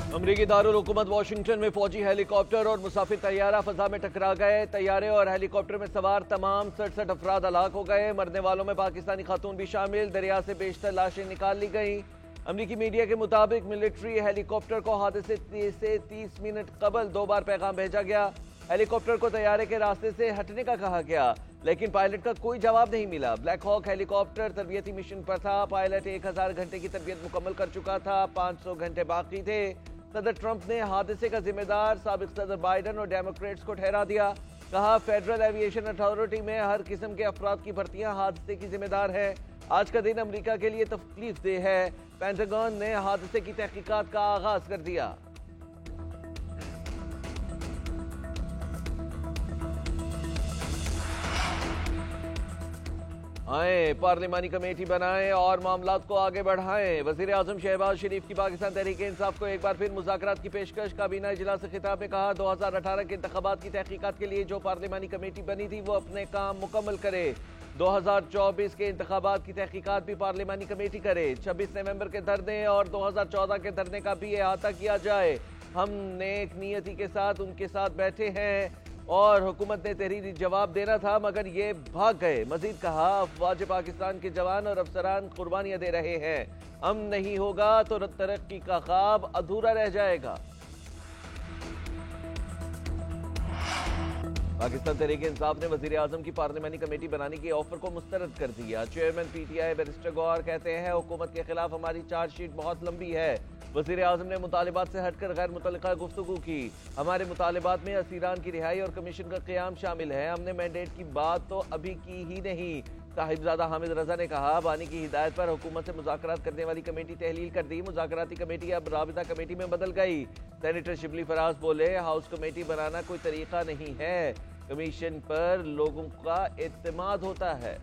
अमरीकी दारुल हुकूमत वाशिंगटन में फौजी हेलीकॉप्टर और मुसाफिर तैयारा फजा में टकरा गए। तैयारे और हेलीकॉप्टर में सवार तमाम 67 अफराद हलाक हो गए। मरने वालों में पाकिस्तानी खातून भी शामिल। दरिया से बेशतर लाशें निकाल ली गईं। अमरीकी मीडिया के मुताबिक मिलिट्री हेलीकॉप्टर को हादसे से 30 मिनट कबल 2 बार पैगाम भेजा गया। हेलीकॉप्टर को तैयारे के रास्ते से हटने का कहा गया, लेकिन पायलट का कोई जवाब नहीं मिला। ब्लैक हॉक हेलीकॉप्टर तरबियती मिशन पर था। पायलट 1000 घंटे की तरबियत मुकम्मल कर चुका था। 500 घंटे बाकी थे। सदर ट्रंप ने हादसे का जिम्मेदार साबिक सदर बाइडन और डेमोक्रेट्स को ठहरा दिया। कहा, फेडरल एविएशन अथॉरिटी में हर किस्म के अफराद की भर्तियां हादसे की जिम्मेदार है। आज का दिन अमेरिका के लिए तकलीफ देह है। पेंटागन ने हादसे की तहकीकात का आगाज कर दिया। आए पार्लिमानी कमेटी बनाएं और मामलात को आगे बढ़ाएं। वजीर आजम शहबाज शरीफ की पाकिस्तान तहरीक इंसाफ को एक बार फिर मुज़ाकरात की पेशकश। काबीना इजलास से खिताब में कहा, 2018 के इंतखाबात की तहकीकात के लिए जो पार्लिमानी कमेटी बनी थी वो अपने काम मुकम्मल करे। 2024 के इंतखाबात की तहकीकात भी पार्लिमानी कमेटी करे। 26 नवंबर के धरने और 2014 के धरने का भी अहाता किया जाए। हम नेक नियति के साथ उनके साथ बैठे हैं और हुकूमत ने तहरीरी जवाब देना था मगर ये भाग गए। मजीद कहा, अफवाज पाकिस्तान के जवान और अफसरान कुर्बानियां दे रहे हैं। अमन नहीं होगा तो तरक्की का ख्वाब अधूरा रह जाएगा। पाकिस्तान तहरीक इंसाफ ने वजीर आजम की पार्लिमानी कमेटी बनाने के ऑफर को मुस्तरद कर दिया। चेयरमैन पीटीआई बैरिस्टर गौहर कहते हैं, हुकूमत के खिलाफ हमारी चार्जशीट बहुत लंबी है। वजीर आजम ने मुतालिबात से हटकर गैर मुतल्लिका गुफ्तगू की। हमारे मुतालिबात में असीरान की रिहाई और कमीशन का क़याम शामिल है। हमने मैंडेट की बात तो अभी की ही नहीं। साहिबजादा हामिद रजा ने कहा, बानी की हिदायत पर हुकूमत से मुज़ाकरात करने वाली कमेटी तहलील कर दी। मुज़ाकराती कमेटी अब राबिता कमेटी में बदल गई। सेनेटर शिबली फराज बोले, हाउस कमेटी बनाना कोई तरीका नहीं है। कमीशन पर लोगों का एतमाद होता है।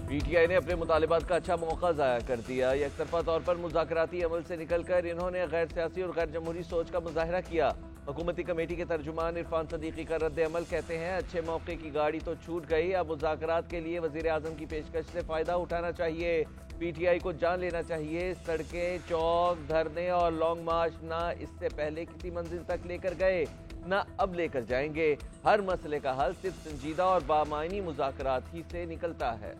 पीटीआई ने अपने मुतालिबात का अच्छा मौका ज़ाया कर दिया। एकतरफा तौर पर मुज़ाकराती अमल से निकलकर इन्होंने गैर सियासी और गैर जमहूरी सोच का मुजाहरा किया। हुकूमती कमेटी के तर्जुमान इरफान सदीकी का रद्द अमल कहते हैं, अच्छे मौके की गाड़ी तो छूट गई, अब मुज़ाकरात के लिए वज़ीर आज़म की पेशकश से फ़ायदा उठाना चाहिए। पीटीआई को जान लेना चाहिए। सड़कें, चौक, धरने और लॉन्ग मार्च ना इससे पहले किसी मंजिल तक लेकर गए, ना अब लेकर जाएंगे। हर मसले का हल सिर्फ संजीदा और बामायनी मुज़ाकरात ही से निकलता है।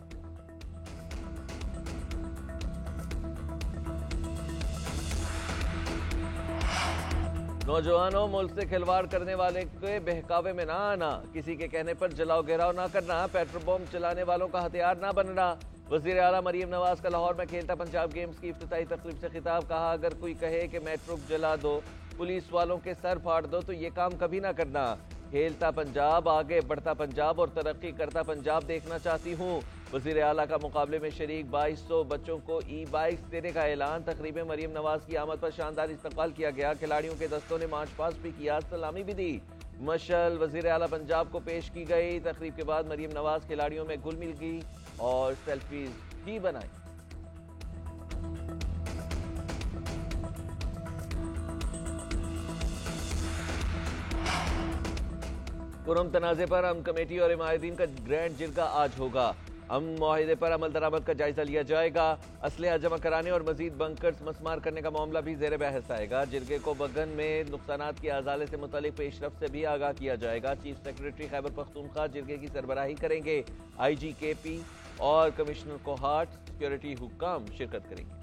नौजवानों, मुल्क से खिलवाड़ करने वाले के बहकावे में ना आना, किसी के कहने पर जलाओ गिराव ना करना, पेट्रोल बम चलाने वालों का हथियार ना बनना। वज़ीर आला मरीम नवाज का लाहौर में खेलता पंजाब गेम्स की इफ्तिताई तकरीब से खिताब। कहा, अगर कोई कहे कि मेट्रो जला दो, पुलिस वालों के सर फाड़ दो तो ये काम कभी ना करना। खेलता पंजाब, आगे बढ़ता पंजाब और तरक्की करता पंजाब देखना चाहती हूँ। वज़ीर आला का मुकाबले में शरीक 2200 बच्चों को ई बाइक्स देने का ऐलान। तकरीब में मरीम नवाज की आमद पर शानदार इस्तकबाल किया गया। खिलाड़ियों के दस्तों ने मार्च पास्ट भी किया, सलामी भी दी। मशल वज़ीर आला पंजाब को पेश की गई। तकरीब के बाद मरीम नवाज खिलाड़ियों में घुल मिल गई और सेल्फीज भी बनाई। कुरम तनाज़े पर अमन कमेटी और इमारतीन का ग्रैंड जिरगा आज होगा। अमन मुआहिदे पर अमल दरामद का जायजा लिया जाएगा। असलहा जमा कराने और मजीद बंकर्स मस्मार करने का मामला भी जेर बहस आएगा। जिरगे को बगन में नुकसानात की अजाले से मुतालिक पेशरफ से भी आगाह किया जाएगा। चीफ सेक्रेटरी खैबर पख्तूनख्वा जिरगे की सरबराही करेंगे। IGKP और कमिश्नर कोहाट सिक्योरिटी हुक्काम शिरकत करेंगे।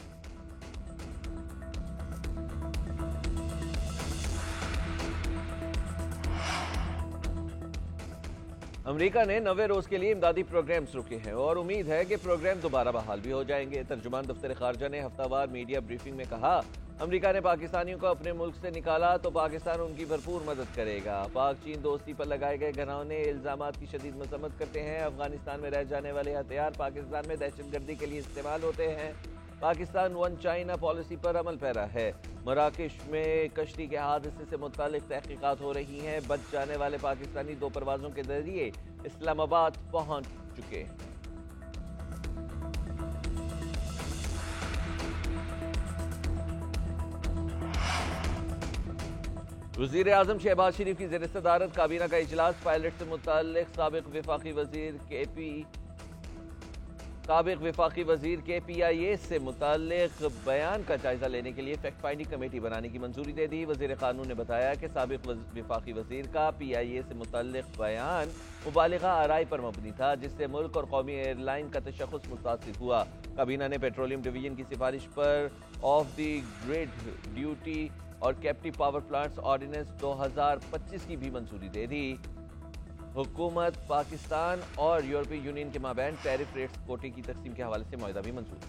अमेरिका ने 90 रोज के लिए इमदादी प्रोग्राम्स रुके हैं और उम्मीद है कि प्रोग्राम दोबारा बहाल भी हो जाएंगे। तर्जुमान दफ्तर खारजा ने हफ्तावार मीडिया ब्रीफिंग में कहा, अमेरिका ने पाकिस्तानियों को अपने मुल्क से निकाला तो पाकिस्तान उनकी भरपूर मदद करेगा। पाक चीन दोस्ती पर लगाए गए घिनौने इल्जामात की शदीद मजम्मत करते हैं। अफगानिस्तान में रह जाने वाले हथियार पाकिस्तान में दहशतगर्दी के लिए इस्तेमाल होते हैं। पाकिस्तान वन चाइना पॉलिसी पर अमल पैरा है। मराकश में कश्ती के हादसे से मुतालिक तहकीकात हो रही हैं। बच जाने वाले पाकिस्तानी 2 परवाजों के जरिए इस्लामाबाद पहुंच चुके हैं। वज़ीर आज़म शहबाज शरीफ की ज़ेर सदारत काबीना का इजलास। पायलट से मुताल्लिक साबिक वफाकी वज़ीर KP साबिक विफाकी वजीर के PIA से मुताल्लिक बयान का जायजा लेने के लिए फैक्ट फाइंडिंग कमेटी बनाने की मंजूरी दे दी। वजीर कानून ने बताया कि साबिक विफाकी वजीर का PIA से मुताल्लिक बयान मुबालिगा आराई पर मबनी था, जिससे मुल्क और कौमी एयरलाइन का तशख़्ख़ुस मुतासिर हुआ। काबीना ने पेट्रोलियम डिवीजन की सिफारिश पर ऑफ द ग्रिड ड्यूटी और कैप्टिव पावर प्लांट्स ऑर्डिनेंस 2025 की भी मंजूरी दे दी। हुकूमत पाकिस्तान और यूरोपीय यूनियन के माबैन टैरिफ रेट्स कोटे की तकसीम के हवाले से मुआहदा भी मंजूर।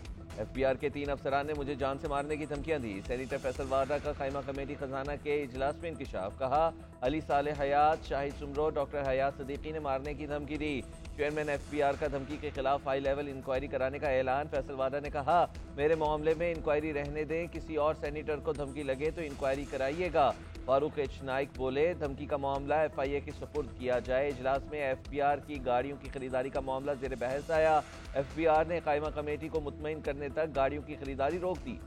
FBR के 3 अफसरान ने मुझे जान से मारने की धमकियां दी। सेनेटर फैसल वाडा का खैमा कमेटी खजाना के इजलास में इंकशाफ। कहा अली साले हयात, शाहिद सुमरो, डॉक्टर हयात सदीकी ने मारने की धमकी दी। चेयरमैन FBR का धमकी के खिलाफ हाई लेवल इंक्वायरी कराने का ऐलान। फैसल वाडा ने कहा मेरे मामले में इंक्वायरी रहने दें, किसी और सेनेटर को धमकी लगे तो इंक्वायरी कराइएगा। फारूक H नाइक बोले धमकी का मामला FIA के सुपुर्द किया जाए। इजलास में FBR की गाड़ियों की खरीदारी का मामला जेर बहस आया। FBR ने कायमा कमेटी को मुतमईन करने तक गाड़ियों की खरीदारी रोक दी।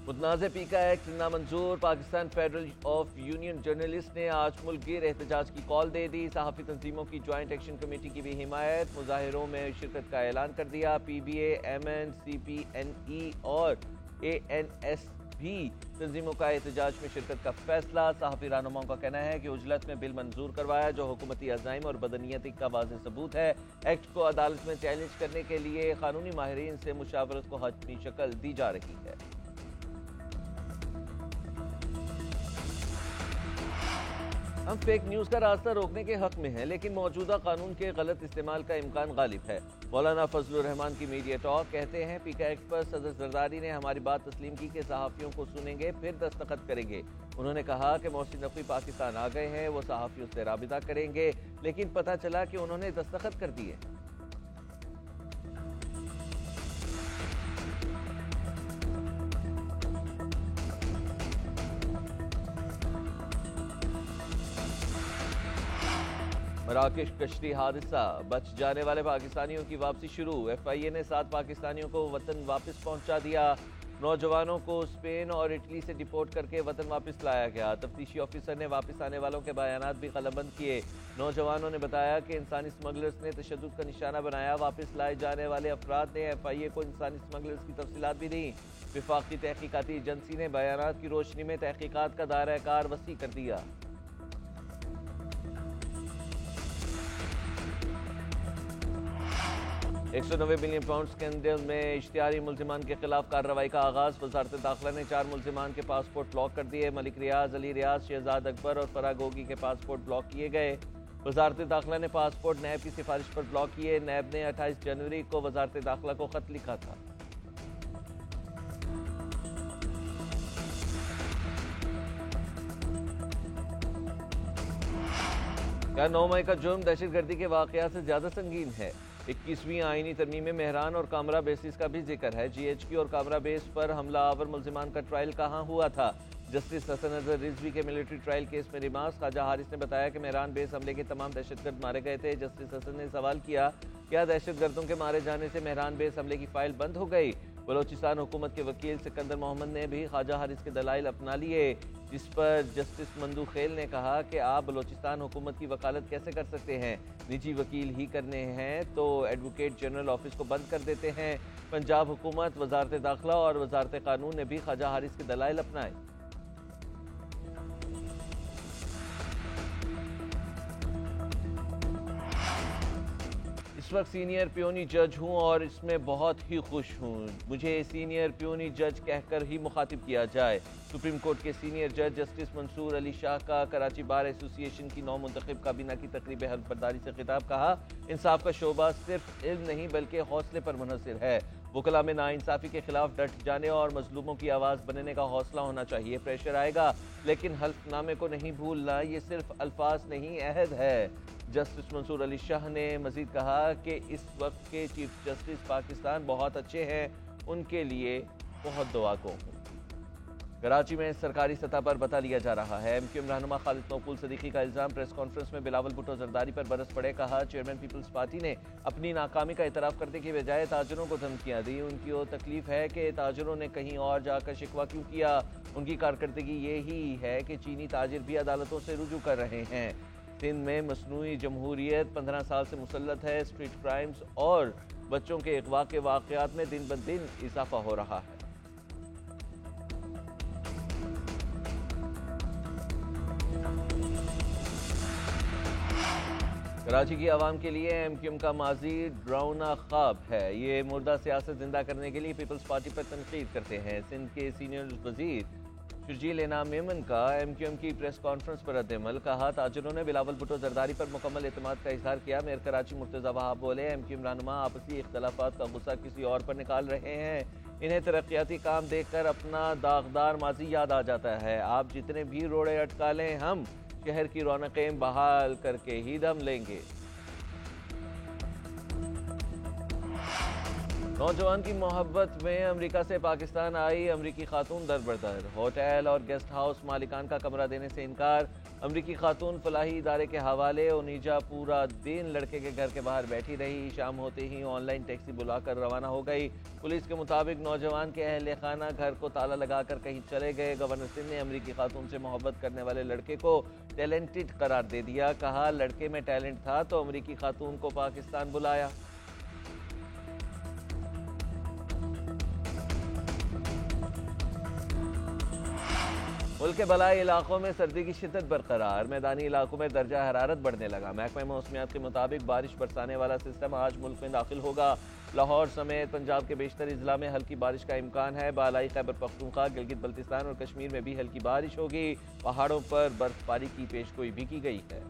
मुतनाज़ पीका एक्ट नामंजूर। Pakistan federal of union journalist ने आज मुल्क गिर एहतजाज की कॉल दे दी। सहाफ़ी तंजीमों की ज्वाइंट एक्शन कमेटी की भी हिमायत। मुजाहिरों में शिरकत का ऐलान कर दिया। PBA, MN, CPNE और ANS भी तंजीमों का एहतजाज में शिरकत का फैसला। सहाफ़ी रहनुमाओं का कहना है कि उजलत में बिल मंजूर करवाया जो हुकूमती अज़ाइम और बदनीयती का वाज़ेह सबूत है। एक्ट को अदालत में चैलेंज करने के लिए कानूनी माहिरीन से मुशावरत को हतमी शक्ल दी जा रही है। हम फेक न्यूज़ का रास्ता रोकने के हक में हैं, लेकिन मौजूदा कानून के गलत इस्तेमाल का इम्कान गालिब है। मौलाना फजलुर रहमान की मीडिया टॉक। कहते हैं पीका एक्ट पर सदर जरदारी ने हमारी बात तस्लीम की कि सहाफ़ियों को सुनेंगे फिर दस्तखत करेंगे। उन्होंने कहा कि मोहसिन नकवी पाकिस्तान आ गए हैं, वो सहाफ़ियों से राबिता करेंगे, लेकिन पता चला कि उन्होंने दस्तखत कर दिए। मराकश कश्ती हादसा, बच जाने वाले पाकिस्तानियों की वापसी शुरू। FIA ने 7 पाकिस्तानियों को वतन वापस पहुंचा दिया। नौजवानों को स्पेन और इटली से डिपोर्ट करके वतन वापस लाया गया। तफ्तीशी ऑफिसर ने वापस आने वालों के बयानात भी कलमबंद किए। नौजवानों ने बताया कि इंसानी स्मगलर्स ने तशद्दुद का निशाना बनाया। वापस लाए जाने वाले अफराद ने FIA को इंसानी स्मगलर्स की तफसीलात भी दी। विफाकी तहकीकाती एजेंसी ने बयानात की रोशनी में तहकीकात का दायरा कार वसी कर दिया। £190 बिलियन स्कैंडल में इश्तिहारी मुल्जिमान के खिलाफ कार्रवाई का आगाज। वजारत दाखिला ने 4 मुल्जिमान के पासपोर्ट ब्लॉक कर दिए। मलिक रियाज, अली रियाज, शहजाद अकबर और फराह गोगी के पासपोर्ट ब्लॉक किए गए। वजारत दाखिला ने पासपोर्ट नैब की सिफारिश पर ब्लॉक किए। नैब ने 28 जनवरी को वजारत दाखिला को खत लिखा था। क्या 9 मई का जुर्म दहशतगर्दी के वाकयात से ज्यादा संगीन है? 21वीं आईनी तरमीम में मेहरान और कामरा बेसिस का भी जिक्र है। GHQ और कामरा बेस पर हमला आवर मुल्जिमान का ट्रायल कहाँ हुआ था? जस्टिस हसन अजहर रिजवी के मिलिट्री ट्रायल केस में रिमांस। ख्वाजा हारिस ने बताया कि मेहरान बेस हमले के तमाम दहशतगर्द मारे गए थे। जस्टिस हसन ने सवाल किया क्या दहशतगर्दों के मारे जाने से मेहरान बेस हमले की फाइल बंद हो गई? बलोचिस्तान हुकूमत के वकील सिकंदर मोहम्मद ने भी ख्वाजा हारिस के दलाइल अपना लिए, जिस पर जस्टिस मंदू खेल ने कहा कि आप बलोचिस्तान हुकूमत की वकालत कैसे कर सकते हैं? निजी वकील ही करने हैं तो एडवोकेट जनरल ऑफिस को बंद कर देते हैं। पंजाब हुकूमत, वजारत दाखिला और वजारत कानून ने भी ख्वाजा हारिस के दलाइल अपनाए। इस वक्त सीनियर प्योनी जज हूं और इसमें बहुत ही खुश हूं। मुझे सीनियर प्योनी जज कहकर ही मुखातिब किया जाए। सुप्रीम कोर्ट के सीनियर जज जस्टिस मंसूर अली शाह का कराची बार एसोसिएशन की नौ मुंतखब काबीना की तकरीब हल्फबरदारी से खिताब। कहा इंसाफ का शोबा सिर्फ इल्म नहीं बल्कि हौसले पर मुनहसर है। वकला में नाइंसाफी के खिलाफ डट जाने और मजलूमों की आवाज़ बनने का हौसला होना चाहिए। प्रेशर आएगा लेकिन हल्फनामे को नहीं भूलना, ये सिर्फ अल्फाज नहीं अहद है। जस्टिस मंसूर अली शाह ने मजीद कहा कि इस वक्त के चीफ जस्टिस पाकिस्तान बहुत अच्छे हैं, उनके लिए बहुत दुआ को हूँ। कराची में सरकारी सतह पर बता लिया जा रहा है। एमक्यूएम रहनुमा खालिद नौकुल सदीकी का इल्जाम। प्रेस कॉन्फ्रेंस में बिलावल भुट्टो जरदारी पर बरस पड़े। कहा चेयरमैन पीपल्स पार्टी ने अपनी नाकामी का इतराफ करने की बजाय ताजरों को धमकियां दी। उनकी वो तकलीफ है कि ताजरों ने कहीं और जाकर शिकवा क्यों किया। उनकी कारकर्दगी ये ही है कि चीनी ताजिर भी अदालतों से रुजू कर रहे हैं। सिंध में मसनूई जमहूरियत 15 साल से मुसल्लत है। स्ट्रीट क्राइम्स और बच्चों के अगवा के वाकयात में दिन ब दिन इजाफा हो रहा है। कराची की आवाम के लिए एमक्यूएम का माजी डरावना ख्वाब है। ये मुर्दा सियासत जिंदा करने के लिए पीपल्स पार्टी पर तनकीद करते हैं। सिंध के सीनियर वजीर शर्जील इनाम मेमन का एमक्यूएम की प्रेस कॉन्फ्रेंस पर रद्द-ए-अमल। कहा ताजरों ने बिलावल भुट्टो जरदारी पर मुकम्मल एतमाद का इजहार किया। मेयर कराची मुर्तज़ा वहाब बोले एमक्यूएम रहनुमा आपसी इख्तलाफात का गुस्सा किसी और पर निकाल रहे हैं। इन्हें तरक्याती काम देखकर अपना दागदार माजी याद आ जाता है। आप जितने भी रोड़े अटका लें हम शहर की रौनकें बहाल करके ही दम लेंगे। नौजवान की मोहब्बत में अमेरिका से पाकिस्तान आई अमरीकी खातून दर बदर। होटल और गेस्ट हाउस मालिकान का कमरा देने से इनकार। अमरीकी खातून फलाही इदारे के हवाले। ओनीजा पूरा दिन लड़के के घर के बाहर बैठी रही। शाम होते ही ऑनलाइन टैक्सी बुलाकर रवाना हो गई। पुलिस के मुताबिक नौजवान के अहले खाना घर को ताला लगाकर कहीं चले गए। गवर्नर सिंध ने अमरीकी खातून से मोहब्बत करने वाले लड़के को टैलेंटेड करार दे दिया। कहा लड़के में टैलेंट था तो अमरीकी खातून को पाकिस्तान बुलाया। मुल्क के बलाई इलाकों में सर्दी की शिद्दत बरकरार। मैदानी इलाकों में दर्जा हरारत बढ़ने लगा। महकमा मौसमियात के मुताबिक बारिश बरसाने वाला सिस्टम आज मुल्क में दाखिल होगा। लाहौर समेत पंजाब के बेशतर इजला में हल्की बारिश का इम्कान है। बालाई खैबर पख्तूनख्वा, गिलगित बल्तिस्तान और कश्मीर में भी हल्की बारिश होगी। पहाड़ों पर बर्फबारी की पेशगोई भी की गई है।